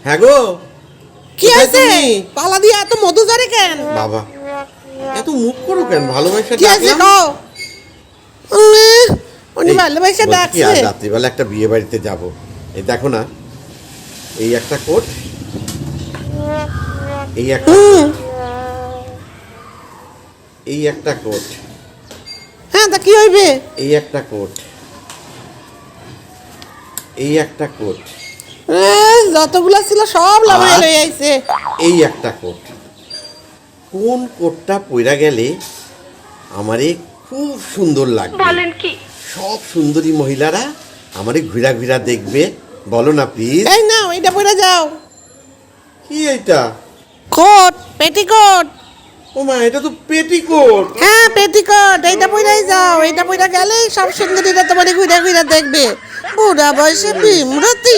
হ্যাঁ গো, কি কোথায় আছে? তুমি? পালা দিয়ে এত মধু ঝরে কেন? বাবা, এত মুখ করো কেন? ভালোবাসা কি আছে ডাকলাম। কও? উনি এই, ভালোবাসা বলছি কি, ডাকছে। আজ রাত্রিবেলা একটা বিয়ে বাড়িতে যাব। এই দেখো না, এই একটা কোট, এই একটা কোট, এই একটা কোট, হ্যাঁ, তা কি হইবে? এই একটা কোট, এই একটা কোট, যতগুলা ছিল সব লাভাই আর? লই আইছে। এই একটা কোট। কোন কোটটা পইরা গেলে আমারে খুব সুন্দর লাগবে? বলেন কি? সব সুন্দরী মহিলারা আমারে ঘুরা ঘুরা দেখবে। বলো না প্লিজ। এই নাও, এটা পরে যাও। কি এইটা? Coat, petticoat. ও মা, এটা তো পেটিকোট। হ্যাঁ, পেটিকোট, এইটা পরেই যাও। এইটা পরে গেলেই সব সুন্দরীরা তোমারে ঘুরা ঘুরা দেখবে। বুড়া বয়সে বিমরতি।